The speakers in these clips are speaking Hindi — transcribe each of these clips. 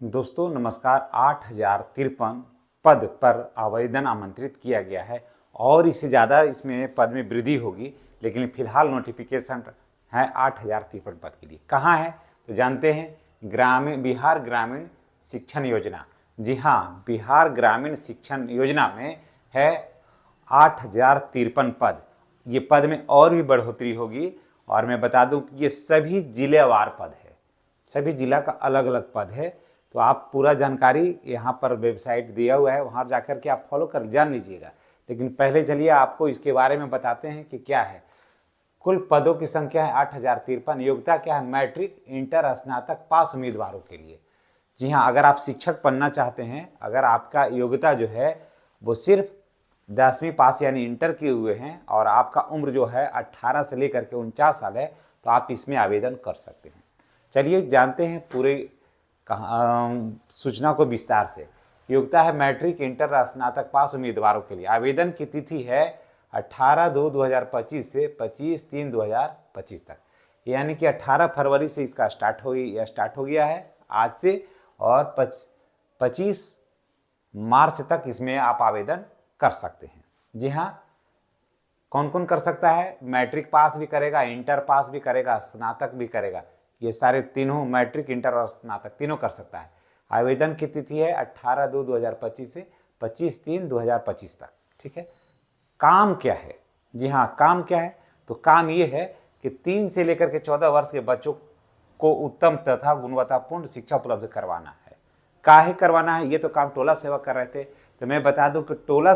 दोस्तों नमस्कार। 8053 पद पर आवेदन आमंत्रित किया गया है और इससे ज़्यादा इसमें पद में वृद्धि होगी, लेकिन फिलहाल नोटिफिकेशन है 8053 पद के लिए। कहाँ है तो जानते हैं, बिहार ग्रामीण शिक्षण योजना। जी हाँ, बिहार ग्रामीण शिक्षण योजना में है 8053 पद। ये पद में और भी बढ़ोतरी होगी और मैं बता दूं कि ये सभी जिलेवार पद है, सभी जिला का अलग अलग पद है। तो आप पूरा जानकारी यहाँ पर वेबसाइट दिया हुआ है, वहाँ जाकर के आप फॉलो कर जान लीजिएगा। लेकिन पहले चलिए आपको इसके बारे में बताते हैं कि क्या है। कुल पदों की संख्या है 8053। योग्यता क्या है? मैट्रिक, इंटर, स्नातक पास उम्मीदवारों के लिए। जी हाँ, अगर आप शिक्षक बनना चाहते हैं, अगर आपका योग्यता जो है वो सिर्फ 10वीं पास यानी इंटर किए हुए हैं और आपका उम्र जो है 18 से लेकर के 49 साल है, तो आप इसमें आवेदन कर सकते हैं। चलिए जानते हैं पूरे सूचना को विस्तार से। योग्यता है मैट्रिक, इंटर, स्नातक पास उम्मीदवारों के लिए। आवेदन की तिथि है 18/2/2025 से 25/3/2025 तक, यानी कि 18 फरवरी से इसका स्टार्ट हो गया है आज से, और 25 मार्च तक इसमें आप आवेदन कर सकते हैं। जी हाँ, कौन कौन कर सकता है? मैट्रिक पास भी करेगा, इंटर पास भी करेगा, स्नातक भी करेगा। ये सारे तीनों, मैट्रिक, इंटर और स्नातक तीनों कर सकता है। आवेदन की तिथि है 18/2/2025 से 25/3/2025 तक। ठीक है। काम क्या है? जी हाँ, काम क्या है? तो काम ये है कि 3 से लेकर के 14 वर्ष के बच्चों को उत्तम तथा गुणवत्तापूर्ण शिक्षा उपलब्ध करवाना है। काहे करवाना है? ये तो काम टोला सेवक कर रहे थे। तो मैं बता दूं कि टोला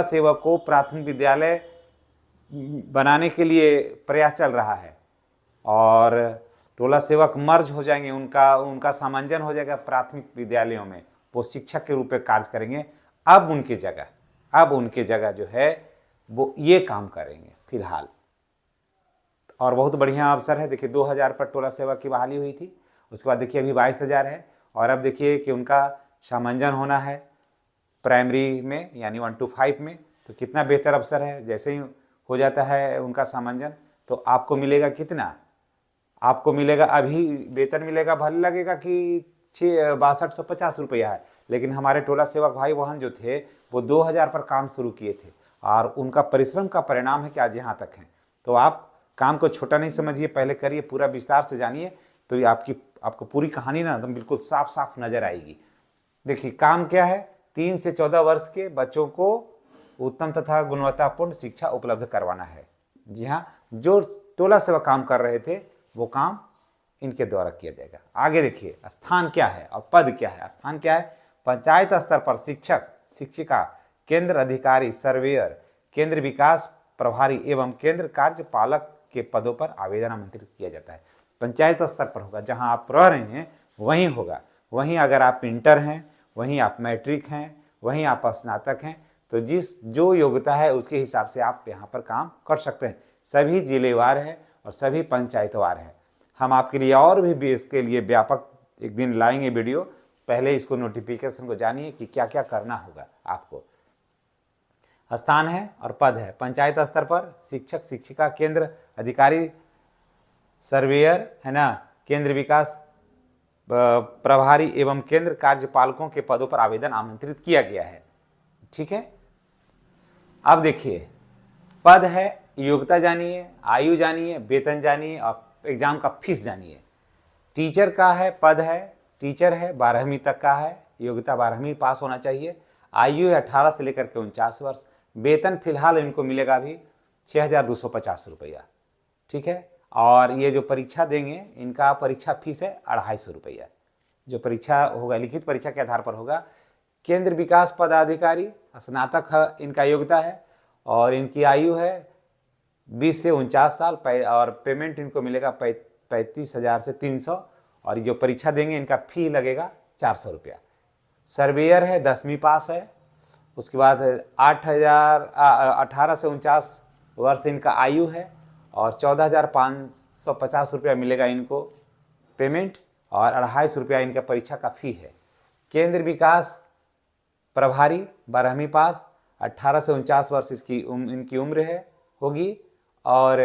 सेवक को प्राथमिक विद्यालय बनाने के लिए प्रयास चल रहा है और टोला सेवक मर्ज हो जाएंगे, उनका सामंजन हो जाएगा प्राथमिक विद्यालयों में। वो शिक्षक के रूप में कार्य करेंगे। अब उनके जगह जो है वो ये काम करेंगे फिलहाल। और बहुत बढ़िया अवसर है। देखिए 2000 पर टोला सेवक की बहाली हुई थी, उसके बाद देखिए अभी 22,000 है। और अब देखिए कि उनका सामंजन होना है प्राइमरी में यानी 1 to 5 में। तो कितना बेहतर अवसर है। जैसे ही हो जाता है उनका सामंजन तो आपको मिलेगा कितना? आपको मिलेगा, अभी वेतन मिलेगा, भले लगेगा कि 6250 रुपया है, लेकिन हमारे टोला सेवक भाई बहन जो थे वो 2000 पर काम शुरू किए थे और उनका परिश्रम का परिणाम है कि आज यहाँ तक हैं। तो आप काम को छोटा नहीं समझिए, पहले करिए, पूरा विस्तार से जानिए, तो ये आपको पूरी कहानी ना एकदम बिल्कुल साफ साफ नजर आएगी। देखिए काम क्या है? 3 से 14 वर्ष के बच्चों को उत्तम तथा गुणवत्तापूर्ण शिक्षा उपलब्ध करवाना है। जी हाँ, जो टोला सेवक काम कर रहे थे वो काम इनके द्वारा किया जाएगा। आगे देखिए स्थान क्या है और पद क्या है। स्थान क्या है? पंचायत स्तर पर शिक्षक, शिक्षिका, केंद्र अधिकारी, सर्वेयर, केंद्र विकास प्रभारी एवं केंद्र कार्यपालक के पदों पर आवेदन आमंत्रित किया जाता है। पंचायत स्तर पर होगा, जहां आप रह रहे हैं वहीं होगा। वहीं अगर आप इंटर हैं, वहीं आप मैट्रिक हैं, वहीं आप स्नातक हैं, तो जो योग्यता है उसके हिसाब से आप यहाँ पर काम कर सकते हैं। सभी जिलेवार है और सभी पंचायतवार है। हम आपके लिए और भी इसके लिए व्यापक एक दिन लाएंगे वीडियो। पहले इसको नोटिफिकेशन को जानिए कि क्या क्या करना होगा आपको। स्थान है और पद है। पंचायत स्तर पर शिक्षक, शिक्षिका, केंद्र अधिकारी, सर्वेयर है ना, केंद्र विकास प्रभारी एवं केंद्र कार्यपालकों के पदों पर आवेदन आमंत्रित किया गया है। ठीक है। अब देखिए पद है, योग्यता जानिए, आयु जानिए, वेतन जानिए और एग्जाम का फीस जानिए। टीचर का है, पद है, टीचर है, 12वीं तक का है, योग्यता 12वीं पास होना चाहिए। आयु है 18 से लेकर के 49 वर्ष। वेतन फिलहाल इनको मिलेगा अभी 6250 रुपया। ठीक है। और ये जो परीक्षा देंगे इनका परीक्षा फीस है 250 रुपया। जो परीक्षा होगा लिखित परीक्षा के आधार पर होगा। केंद्र विकास पदाधिकारी स्नातक इनका योग्यता है और इनकी आयु है 20 से 49 साल और पेमेंट इनको मिलेगा 35,000 से 300। और जो परीक्षा देंगे इनका फी लगेगा 400 रुपया। सर्वेयर है 10वीं पास है। उसके बाद 18 से 49 वर्ष इनका आयु है और 14,550 रुपया मिलेगा इनको पेमेंट और 250 रुपया इनका परीक्षा का फी है। केंद्र विकास प्रभारी 12वीं पास, 18 से 49 वर्ष इनकी उम्र होगी और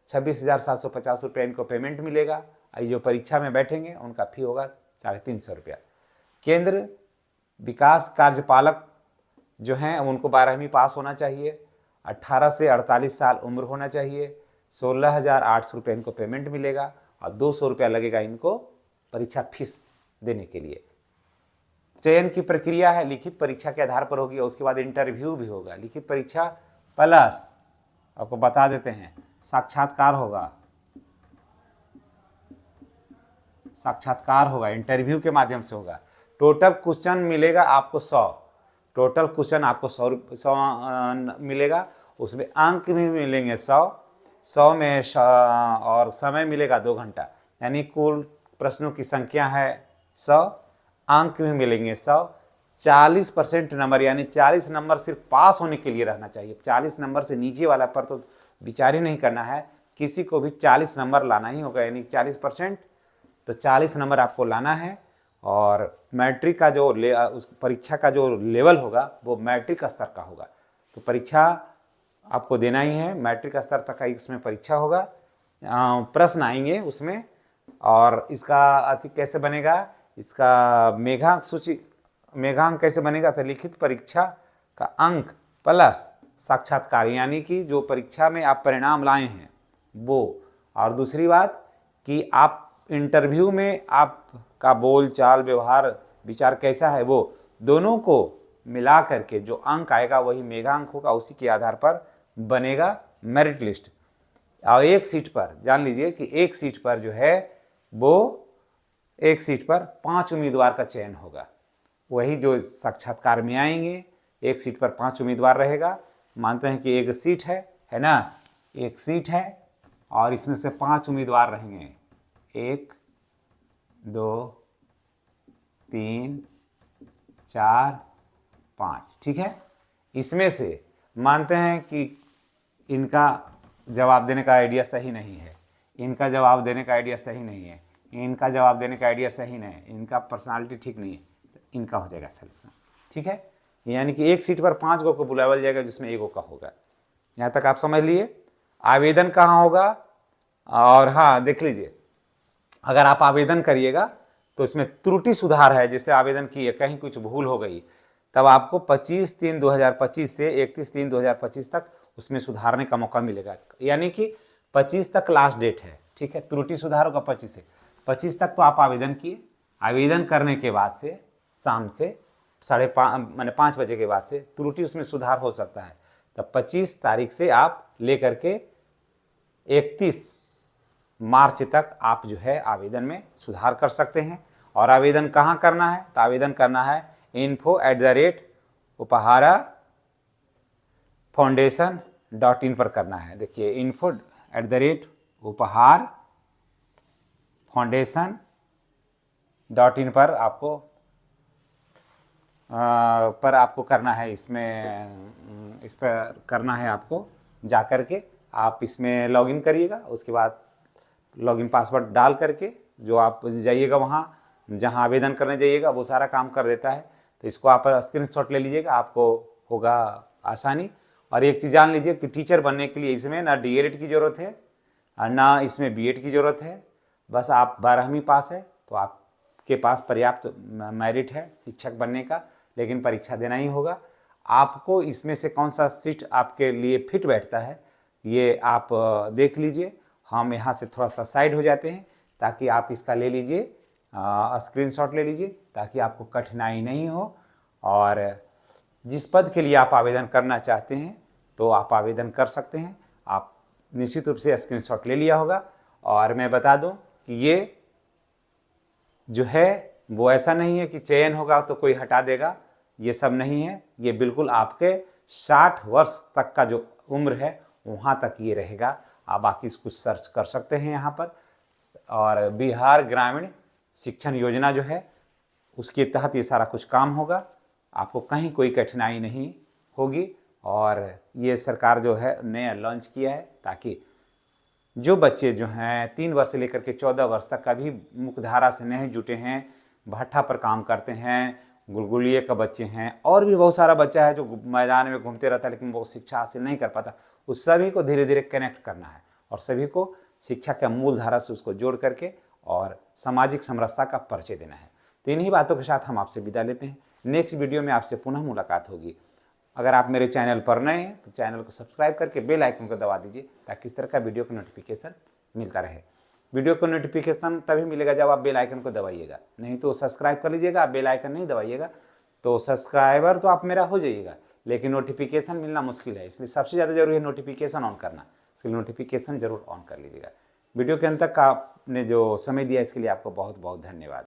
26,750 रुपया इनको पेमेंट मिलेगा। जो परीक्षा में बैठेंगे उनका फी होगा 350 रुपया। केंद्र विकास कार्यपालक जो हैं उनको 12वीं पास होना चाहिए, 18 से 48 साल उम्र होना चाहिए, 16,800 रुपये इनको पेमेंट मिलेगा और 200 रुपया लगेगा इनको परीक्षा फीस देने के लिए। चयन की प्रक्रिया है लिखित परीक्षा के आधार पर होगी और उसके बाद इंटरव्यू भी होगा। लिखित परीक्षा प्लस आपको बता देते हैं साक्षात्कार होगा, साक्षात्कार होगा, इंटरव्यू के माध्यम से होगा। टोटल क्वेश्चन मिलेगा आपको 100, टोटल क्वेश्चन आपको 100 मिलेगा, उसमें अंक भी मिलेंगे 100 में और समय मिलेगा 2 घंटा, यानी कुल प्रश्नों की संख्या है 100, अंक भी मिलेंगे 100। 40% नंबर यानी 40 नंबर सिर्फ पास होने के लिए रहना चाहिए। 40 नंबर से नीचे वाला पर तो विचार ही नहीं करना है, किसी को भी 40 नंबर लाना ही होगा, यानी 40%, तो 40 नंबर आपको लाना है। और मैट्रिक का जो उस परीक्षा का जो लेवल होगा वो मैट्रिक स्तर का होगा, तो परीक्षा आपको देना ही है, मैट्रिक स्तर तक का इसमें परीक्षा होगा। प्रश्न आएंगे उसमें, और इसका अति कैसे बनेगा, इसका मेघांक सूची, मेघांक कैसे बनेगा, तो लिखित परीक्षा का अंक प्लस साक्षात्कार, यानी कि जो परीक्षा में आप परिणाम लाए हैं वो, और दूसरी बात कि आप इंटरव्यू में आपका बोल चाल व्यवहार विचार कैसा है, वो दोनों को मिला करके जो अंक आएगा वही मेघांक होगा, उसी के आधार पर बनेगा मेरिट लिस्ट। और एक सीट पर जान लीजिए कि एक सीट पर जो है वो, एक सीट पर 5 उम्मीदवार का चयन होगा, वही जो साक्षात्कार में आएंगे। एक सीट पर 5 उम्मीदवार रहेगा, मानते हैं कि एक सीट है ना, एक सीट है और इसमें से 5 उम्मीदवार रहेंगे, 1 2 3 4 5, ठीक है। इसमें से मानते हैं कि इनका जवाब देने का आइडिया सही नहीं है, इनका जवाब देने का आइडिया सही नहीं है, इनका जवाब देने का आइडिया सही नहीं है, इनका पर्सनालिटी ठीक नहीं है, तो इनका हो जाएगा सिलेक्शन, ठीक है। यानी कि एक सीट पर 5 गो को बुलावल जाएगा जिसमें 1 गो का होगा। यहाँ तक आप समझ लिए। आवेदन कहाँ होगा, और हाँ देख लीजिए, अगर आप आवेदन करिएगा तो इसमें त्रुटि सुधार है, जैसे आवेदन किए कहीं कुछ भूल हो गई, तब आपको 25/3/2025 से 31/3/2025 तक उसमें सुधारने का मौका मिलेगा, यानी कि 25 तक लास्ट डेट है, ठीक है। त्रुटि सुधार होगा 25 से 25 तक, तो आप आवेदन किए, आवेदन करने के बाद से शाम से 5:30 बजे के बाद से त्रुटि उसमें सुधार हो सकता है, तब 25 तारीख से आप लेकर के 31 मार्च तक आप जो है आवेदन में सुधार कर सकते हैं। और आवेदन कहाँ करना है, तो आवेदन करना है info@उपहारा foundation.in पर करना है। देखिए info@उपहार foundation.in पर आपको करना है, इसमें इस पर करना है आपको, जा कर के आप इसमें लॉगिन करिएगा, उसके बाद लॉगिन पासवर्ड डाल करके जो आप जाइएगा वहाँ जहाँ आवेदन करने जाइएगा वो सारा काम कर देता है, तो इसको आप स्क्रीनशॉट ले लीजिएगा, आपको होगा आसानी। और एक चीज़ जान लीजिए कि टीचर बनने के लिए इसमें ना DELED की ज़रूरत है और ना इसमें BEd की ज़रूरत है, बस आप 12वीं पास है तो आपके पास पर्याप्त मेरिट है शिक्षक बनने का, लेकिन परीक्षा देना ही होगा। आपको इसमें से कौन सा सीट आपके लिए फिट बैठता है ये आप देख लीजिए। हम यहाँ से थोड़ा सा साइड हो जाते हैं ताकि आप इसका ले लीजिए, स्क्रीनशॉट ले लीजिए, ताकि आपको कठिनाई नहीं हो। और जिस पद के लिए आप आवेदन करना चाहते हैं तो आप आवेदन कर सकते हैं। आप निश्चित रूप से स्क्रीनशॉट ले लिया होगा। और मैं बता दूं कि ये जो है वो ऐसा नहीं है कि चयन होगा तो कोई हटा देगा, ये सब नहीं है। ये बिल्कुल आपके 60 वर्ष तक का जो उम्र है वहाँ तक ये रहेगा। आप बाकी इसको सर्च कर सकते हैं यहाँ पर। और बिहार ग्रामीण शिक्षण योजना जो है उसके तहत ये सारा कुछ काम होगा, आपको कहीं कोई कठिनाई नहीं होगी। और ये सरकार जो है नया लॉन्च किया है ताकि जो बच्चे जो हैं 3 वर्ष से लेकर के 14 वर्ष तक कभी मुख्यधारा से नहीं जुटे हैं, भट्ठा पर काम करते हैं, गुलगुलिये का बच्चे हैं, और भी बहुत सारा बच्चा है जो मैदान में घूमते रहता है लेकिन वो शिक्षा हासिल नहीं कर पाता, उस सभी को धीरे धीरे कनेक्ट करना है और सभी को शिक्षा के मूल धारा से उसको जोड़ करके और सामाजिक समरसता का परिचय देना है। तो इन्हीं बातों के साथ हम आपसे विदा लेते हैं। नेक्स्ट वीडियो में आपसे पुनः मुलाकात होगी। अगर आप मेरे चैनल पर नए हैं तो चैनल को सब्सक्राइब करके बेल आइकन को दबा दीजिए ताकि इस तरह का वीडियो का नोटिफिकेशन मिलता रहे। वीडियो को नोटिफिकेशन तभी मिलेगा जब आप बेल आइकन को दबाइएगा, नहीं तो सब्सक्राइब कर लीजिएगा, आप बेल आइकन नहीं दबाइएगा तो सब्सक्राइबर तो आप मेरा हो जाइएगा लेकिन नोटिफिकेशन मिलना मुश्किल है। इसलिए सबसे ज़्यादा जरूरी है नोटिफिकेशन ऑन करना, इसके लिए नोटिफिकेशन जरूर ऑन कर लीजिएगा। वीडियो के अंत तक आपने जो समय दिया इसके लिए आपको बहुत बहुत धन्यवाद।